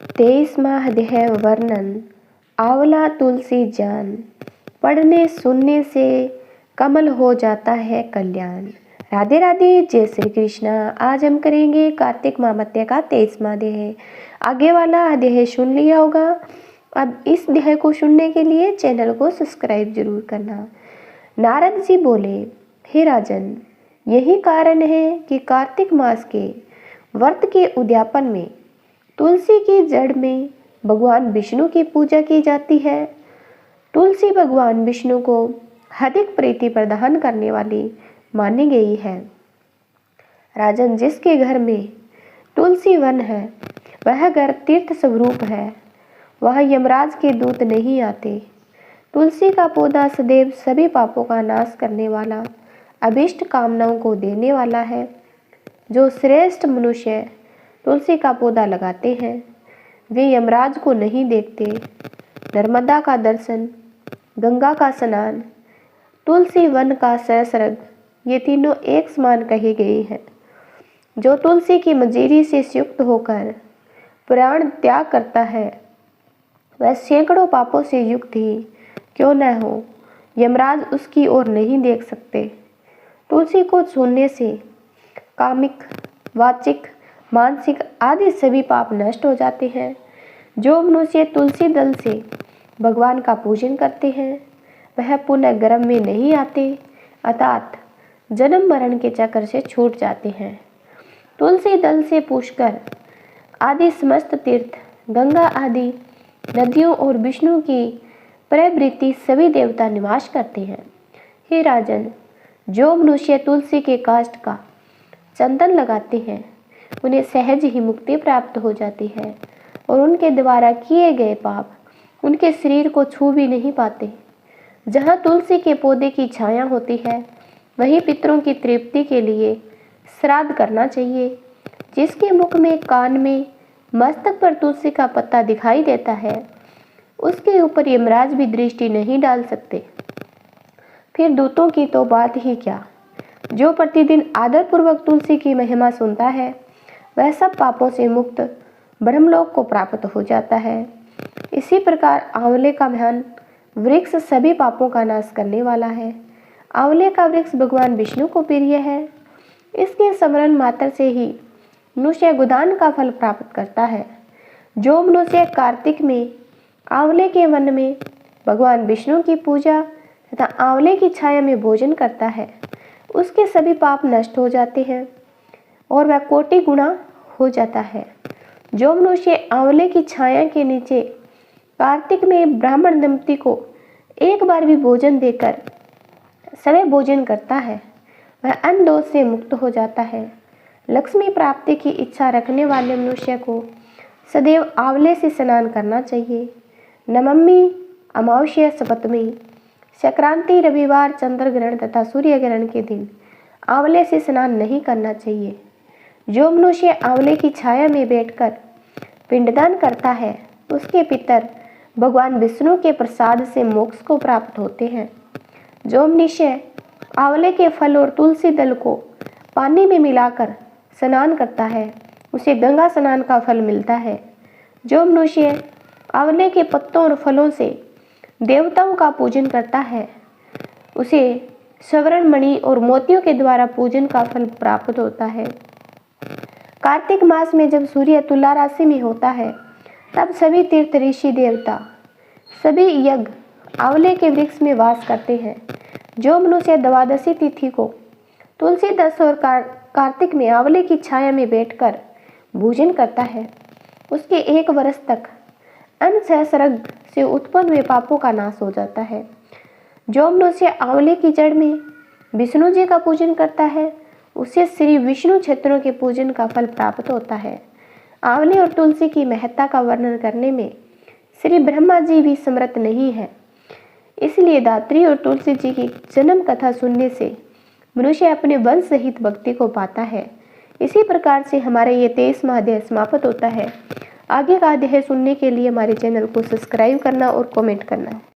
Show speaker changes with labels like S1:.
S1: 23वां अध्याय वर्णन। आंवला तुलसी जान, पढ़ने सुनने से कमल हो जाता है कल्याण। राधे राधे, जय श्री कृष्णा। आज हम करेंगे कार्तिक माहात्म्य का 23वां अध्याय। आगे वाला अध्याय सुन लिया होगा। अब इस अध्याय को सुनने के लिए चैनल को सब्सक्राइब जरूर करना। नारद जी बोले, हे राजन, यही कारण है कि कार्तिक मास के व्रत के उद्यापन में तुलसी की जड़ में भगवान विष्णु की पूजा की जाती है। तुलसी भगवान विष्णु को अधिक प्रीति प्रदान करने वाली मानी गई है। राजन, जिसके घर में तुलसी वन है वह घर तीर्थ स्वरूप है, वह यमराज के दूत नहीं आते। तुलसी का पौधा सदैव सभी पापों का नाश करने वाला, अभीष्ट कामनाओं को देने वाला है। जो श्रेष्ठ मनुष्य तुलसी का पौधा लगाते हैं वे यमराज को नहीं देखते। नर्मदा का दर्शन, गंगा का स्नान, तुलसी वन का सहस्रग, ये तीनों एक समान कही गई हैं। जो तुलसी की मंजीरी से युक्त होकर प्राण त्याग करता है वह सैकड़ों पापों से युक्त ही क्यों न हो, यमराज उसकी ओर नहीं देख सकते। तुलसी को छूने से कामिक, वाचिक, मानसिक आदि सभी पाप नष्ट हो जाते हैं। जो मनुष्य तुलसी दल से भगवान का पूजन करते हैं वह पुनः गर्भ में नहीं आते, अर्थात जन्म मरण के चक्र से छूट जाते हैं। तुलसी दल से पुष्कर आदि समस्त तीर्थ, गंगा आदि नदियों और विष्णु की प्रवृत्ति सभी देवता निवास करते हैं। हे राजन, जो मनुष्य तुलसी के काष्ठ का चंदन लगाते हैं उन्हें सहज ही मुक्ति प्राप्त हो जाती है और उनके द्वारा किए गए पाप उनके शरीर को छू भी नहीं पाते। जहाँ तुलसी के पौधे की छाया होती है वहीं पितरों की तृप्ति के लिए श्राद्ध करना चाहिए। जिसके मुख में, कान में, मस्तक पर तुलसी का पत्ता दिखाई देता है उसके ऊपर यमराज भी दृष्टि नहीं डाल सकते। फिर दूतों की तो बात ही क्या। जो प्रतिदिन आदरपूर्वक तुलसी की महिमा सुनता है वह सब पापों से मुक्त ब्रह्मलोक को प्राप्त हो जाता है। इसी प्रकार आंवले का महान वृक्ष सभी पापों का नाश करने वाला है। आंवले का वृक्ष भगवान विष्णु को प्रिय है। इसके स्मरण मात्र से ही मनुष्य गोदान का फल प्राप्त करता है। जो मनुष्य कार्तिक में आंवले के वन में भगवान विष्णु की पूजा तथा आंवले की छाया में भोजन करता है उसके सभी पाप नष्ट हो जाते हैं और वह कोटि गुना हो जाता है। जो मनुष्य आंवले की छाया के नीचे कार्तिक में ब्राह्मण दंपति को एक बार भी भोजन देकर समय भोजन करता है वह अन्न दोष से मुक्त हो जाता है। लक्ष्मी प्राप्ति की इच्छा रखने वाले मनुष्य को सदैव आंवले से स्नान करना चाहिए। नवमी, अमावस्या, सप्तमी, संक्रांति, रविवार, चंद्र ग्रहण तथा सूर्य ग्रहण के दिन आंवले से स्नान नहीं करना चाहिए। जो मनुष्य आंवले की छाया में बैठकर पिंडदान करता है उसके पितर भगवान विष्णु के प्रसाद से मोक्ष को प्राप्त होते हैं। जो मनुष्य आंवले के फल और तुलसी दल को पानी में मिलाकर स्नान करता है उसे गंगा स्नान का फल मिलता है। जो मनुष्य आंवले के पत्तों और फलों से देवताओं का पूजन करता है उसे स्वर्ण मणि और मोतियों के द्वारा पूजन का फल प्राप्त होता है। कार्तिक मास में जब सूर्य तुला राशि में होता है तब सभी तीर्थ, ऋषि, देवता, सभी यज्ञ आंवले के वृक्ष में वास करते हैं। जो मनुष्य द्वादशी तिथि को तुलसी दस और कार्तिक में आंवले की छाया में बैठकर भोजन करता है उसके 1 वर्ष तक अन्न सहस्रग से उत्पन्न हुए पापों का नाश हो जाता है। जो मनुष्य आंवले की जड़ में विष्णु जी का पूजन करता है उसे श्री विष्णु क्षेत्रों के पूजन का फल प्राप्त होता है। आंवले और तुलसी की महत्ता का वर्णन करने में श्री ब्रह्मा जी भी समर्थ नहीं है। इसलिए दात्री और तुलसी जी की जन्म कथा सुनने से मनुष्य अपने वंश सहित भक्ति को पाता है। इसी प्रकार से हमारा ये 23वां अध्याय समाप्त होता है। आगे का अध्याय सुनने के लिए हमारे चैनल को सब्सक्राइब करना और कमेंट करना।